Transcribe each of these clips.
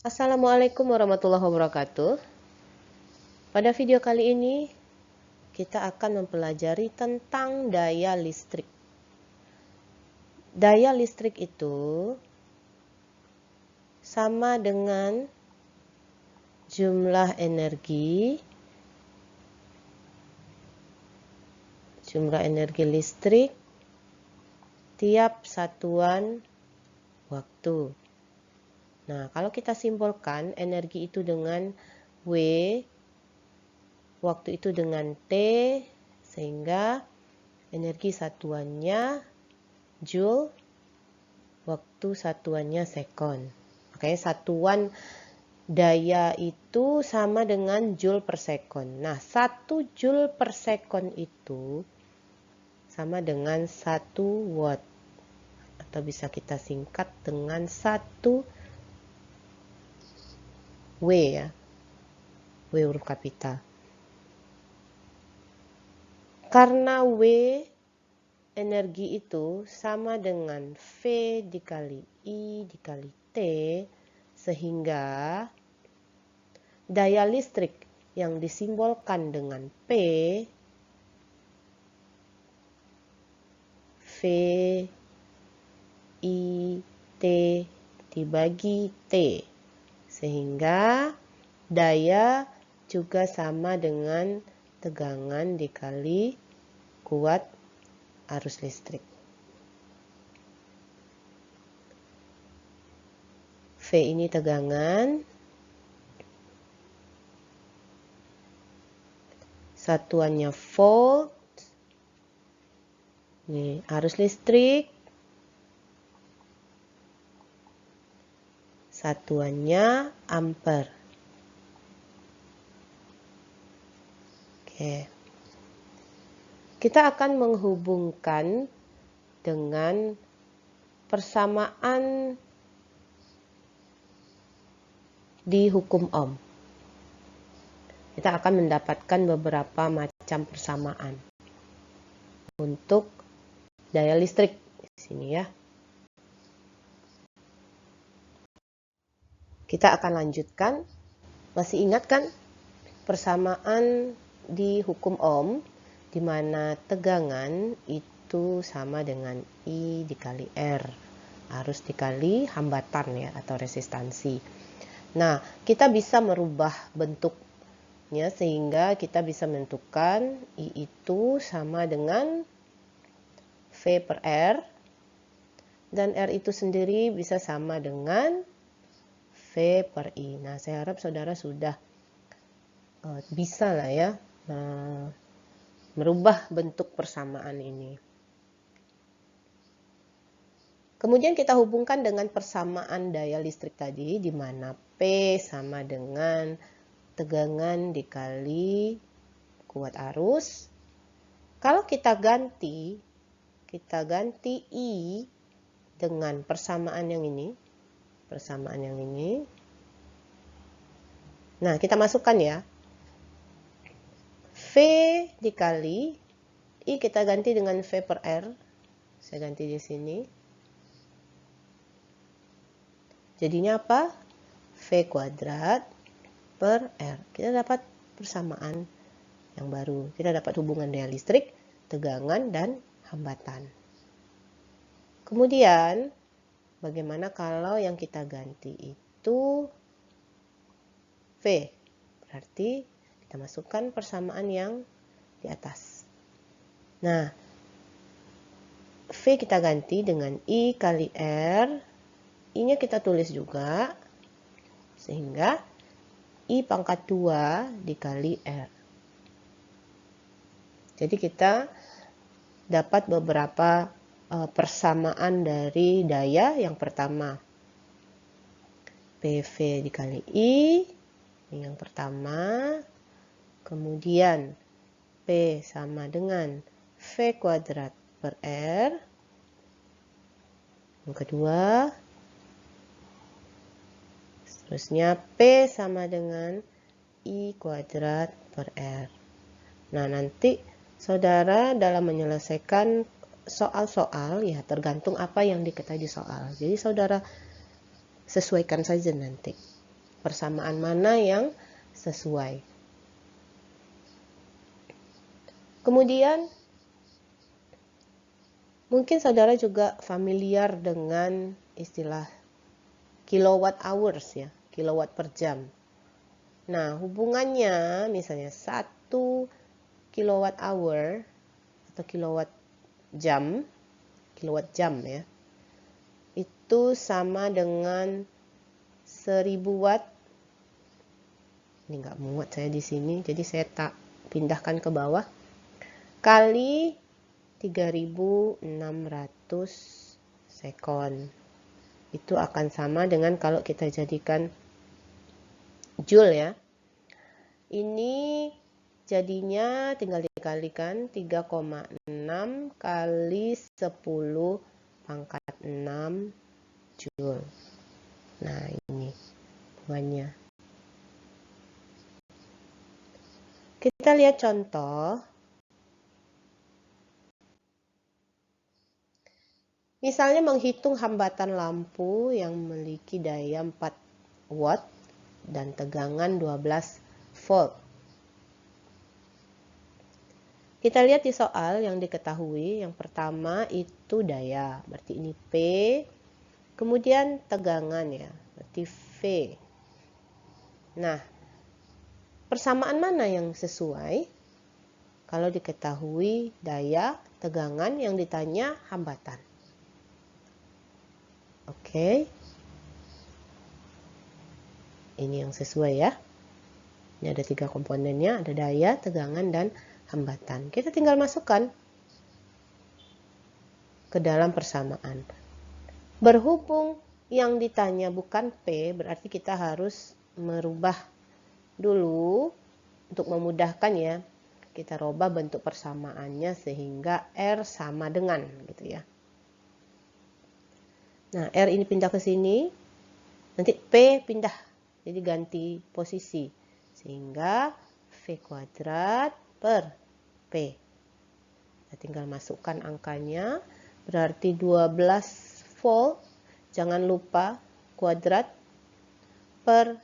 Assalamualaikum warahmatullahi wabarakatuh. Pada video kali ini kita akan mempelajari tentang daya listrik. Daya listrik itu sama dengan jumlah energi listrik tiap satuan waktu. Nah, kalau kita simpulkan energi itu dengan W, waktu itu dengan T, sehingga energi satuannya Joule, waktu satuannya sekon. Oke, satuan daya itu sama dengan Joule per sekon. Nah, 1 Joule per sekon itu sama dengan 1 watt. Atau bisa kita singkat dengan 1 W ya. W huruf kapital. Karena W energi itu sama dengan V dikali I dikali T, sehingga daya listrik yang disimbolkan dengan P, V I T dibagi T, sehingga daya juga sama dengan tegangan dikali kuat arus listrik. V ini tegangan, satuannya volt, ini arus listrik, satuannya ampere. Oke. Kita akan menghubungkan dengan persamaan di hukum Ohm. Kita akan mendapatkan beberapa macam persamaan untuk daya listrik di sini ya. Kita akan lanjutkan. Masih ingat kan persamaan di hukum Ohm, di mana tegangan itu sama dengan I dikali R, arus dikali hambatan ya, atau resistansi. Nah, kita bisa merubah bentuknya sehingga kita bisa menentukan I itu sama dengan V per R, dan R itu sendiri bisa sama dengan V per I. Nah, saya harap saudara sudah bisa lah ya merubah bentuk persamaan ini. Kemudian kita hubungkan dengan persamaan daya listrik tadi, di mana P sama dengan tegangan dikali kuat arus. Kalau kita ganti I dengan persamaan yang ini. Nah, kita masukkan ya. V dikali I kita ganti dengan V per R. Saya ganti di sini. Jadinya apa? V kuadrat per R. Kita dapat persamaan yang baru. Kita dapat hubungan daya listrik, tegangan, dan hambatan. Kemudian, bagaimana kalau yang kita ganti itu V? Berarti kita masukkan persamaan yang di atas. Nah, V kita ganti dengan I kali R. I-nya kita tulis juga, sehingga I pangkat 2 dikali R. Jadi kita dapat beberapa persamaan dari daya. Yang pertama, PV dikali I, ini yang pertama. Kemudian P sama dengan V kuadrat per R. Yang kedua, seterusnya P sama dengan I kuadrat per R. Nah, nanti saudara dalam menyelesaikan soal-soal, ya tergantung apa yang diketahui di soal. Jadi saudara sesuaikan saja nanti. persamaan mana yang sesuai. Kemudian, mungkin saudara juga familiar dengan istilah kilowatt hours ya, kilowatt per jam. Nah, hubungannya misalnya 1 kilowatt hour atau kilowatt jam ya, itu sama dengan 1000 watt. Ini nggak muat saya di sini, jadi saya tak pindahkan ke bawah. Kali 3600 sekon. Itu akan sama dengan kalau kita jadikan joule ya. Ini jadinya tinggal dikalikan 3,6 kali 10 pangkat 6 joule. Nah, ini hubungannya. Kita lihat contoh. Misalnya menghitung hambatan lampu yang memiliki daya 4 watt dan tegangan 12 volt. Kita lihat di soal yang diketahui. Yang pertama itu daya, berarti ini P. Kemudian tegangan ya, berarti V. Nah, persamaan mana yang sesuai? Kalau diketahui daya, tegangan, yang ditanya hambatan. Oke. Ini yang sesuai ya. Ini ada 3 komponennya, ada daya, tegangan, dan hambatan. Kita tinggal masukkan ke dalam persamaan. Berhubung yang ditanya bukan P, berarti kita harus merubah dulu untuk memudahkan ya. Kita rubah bentuk persamaannya sehingga R sama dengan gitu ya. Nah, R ini pindah ke sini, nanti P pindah, jadi ganti posisi. Sehingga V kuadrat per P. Kita tinggal masukkan angkanya, berarti 12 volt, jangan lupa kuadrat per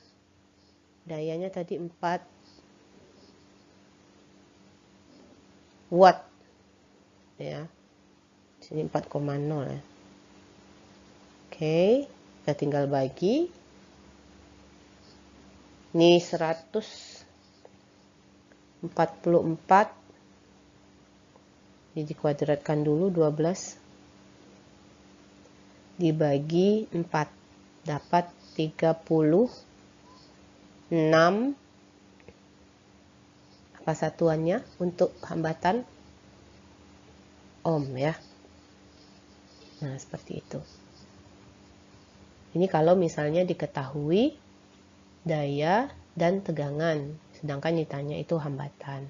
dayanya tadi 4 watt. Ya, sini 4,0 ya. Oke, kita tinggal bagi. Ini 144. Ini dikuadratkan dulu 12. Dibagi 4. Dapat 36. Apa satuannya untuk hambatan? Ohm ya. Nah, seperti itu. Ini kalau misalnya diketahui daya dan tegangan, sedangkan ditanya itu hambatan.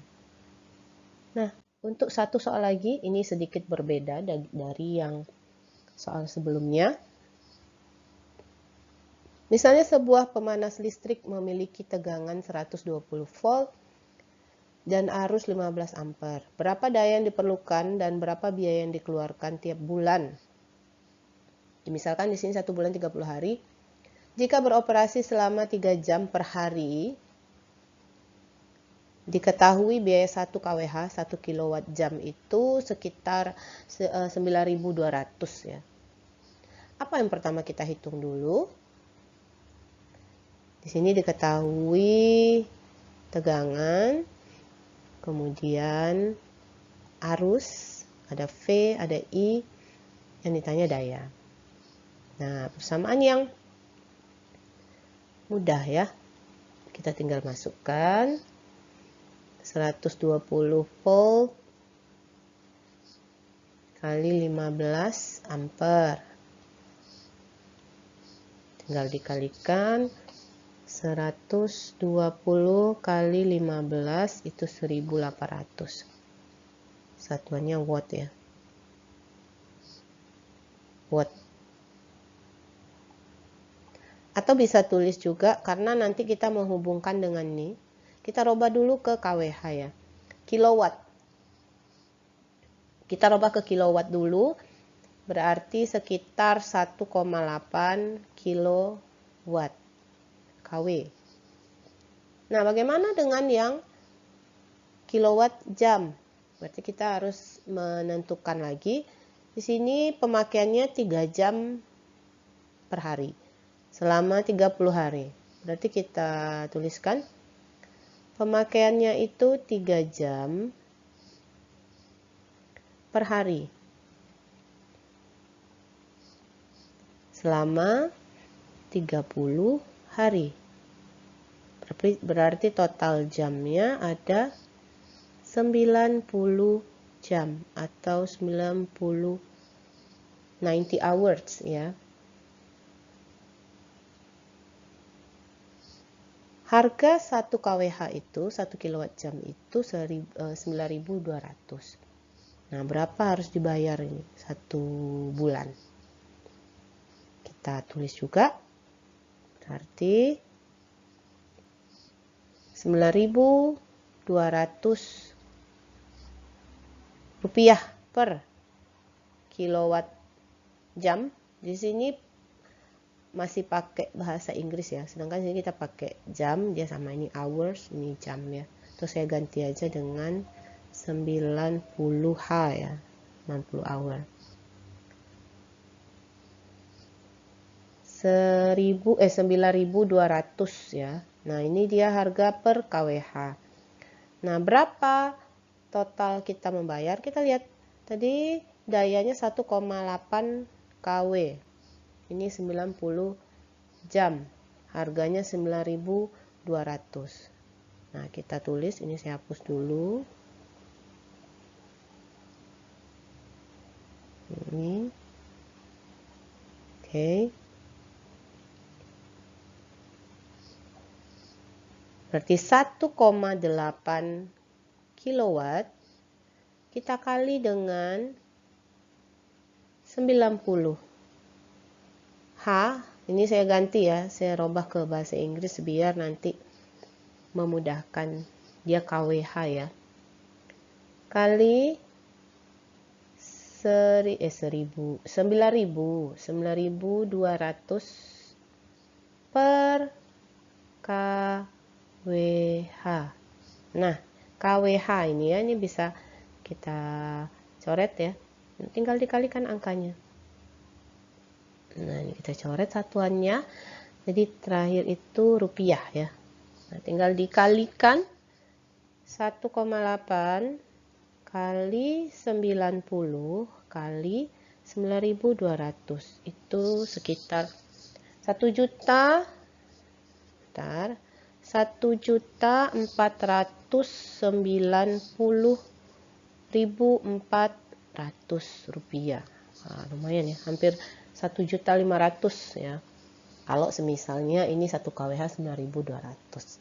Nah, untuk satu soal lagi, ini sedikit berbeda dari yang soal sebelumnya. Misalnya sebuah pemanas listrik memiliki tegangan 120 volt dan arus 15 ampere. Berapa daya yang diperlukan dan berapa biaya yang dikeluarkan tiap bulan? Misalkan di sini 1 bulan 30 hari. Jika beroperasi selama 3 jam per hari, diketahui biaya 1 kWh, 1 kilowatt jam itu sekitar 9.200 ya. Apa yang pertama kita hitung dulu? Di sini diketahui tegangan, kemudian arus, ada V, ada I, yang ditanya daya. Nah, persamaan yang mudah ya. Kita tinggal masukkan 120 volt kali 15 ampere. Tinggal dikalikan 120 kali 15 itu 1800. Satuannya watt ya. Watt. Atau bisa tulis juga, karena nanti kita menghubungkan dengan ini. Kita rubah dulu ke kWh ya. Kilowatt. Kita rubah ke kilowatt dulu. Berarti sekitar 1,8 kilowatt. kW. Nah, bagaimana dengan yang kilowatt jam? Berarti kita harus menentukan lagi. Di sini pemakaiannya 3 jam per hari selama 30 hari. Berarti kita tuliskan pemakaiannya itu 3 jam per hari selama 30 hari. Berarti total jamnya ada 90 jam atau 90 hours ya. Harga 1 kWh itu, 1 kilowatt jam itu 9.200. Nah, berapa harus dibayar ini 1 bulan? Kita tulis juga. Berarti 9.200 rupiah per kilowatt jam. Di sini masih pakai bahasa Inggris ya, sedangkan sini kita pakai jam, dia sama ini hours, ini jam ya. Terus saya ganti aja dengan 90H ya, 90 hour. 9.200 ya. Nah, ini dia harga per kWh. Nah, berapa total kita membayar? Kita lihat tadi dayanya 1,8 kW. Ini 90 jam. Harganya 9.200. Nah, kita tulis, ini saya hapus dulu. Ini. Oke. Berarti 1,8 kilowatt kita kali dengan 90. H, ini saya ganti ya, saya robah ke bahasa Inggris biar nanti memudahkan, dia kWh ya. Kali 9.200 per kWh. Nah, kWh ini ya, ini bisa kita coret ya. Tinggal dikalikan angkanya. Nah, ini kita coret satuannya. Jadi terakhir itu rupiah ya. Nah, tinggal dikalikan 1,8 kali 90 kali 9.200. Itu sekitar 1.490.400 rupiah. Nah, lumayan ya, hampir 1.500.000 ya. Kalau semisalnya ini 1 kWh 9.200.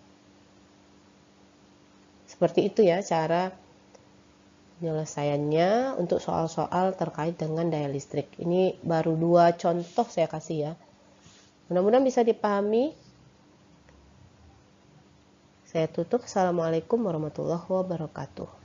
Seperti itu ya cara penyelesaiannya untuk soal-soal terkait dengan daya listrik. Ini baru 2 contoh saya kasih ya. Mudah-mudahan bisa dipahami. Saya tutup. Assalamualaikum warahmatullahi wabarakatuh.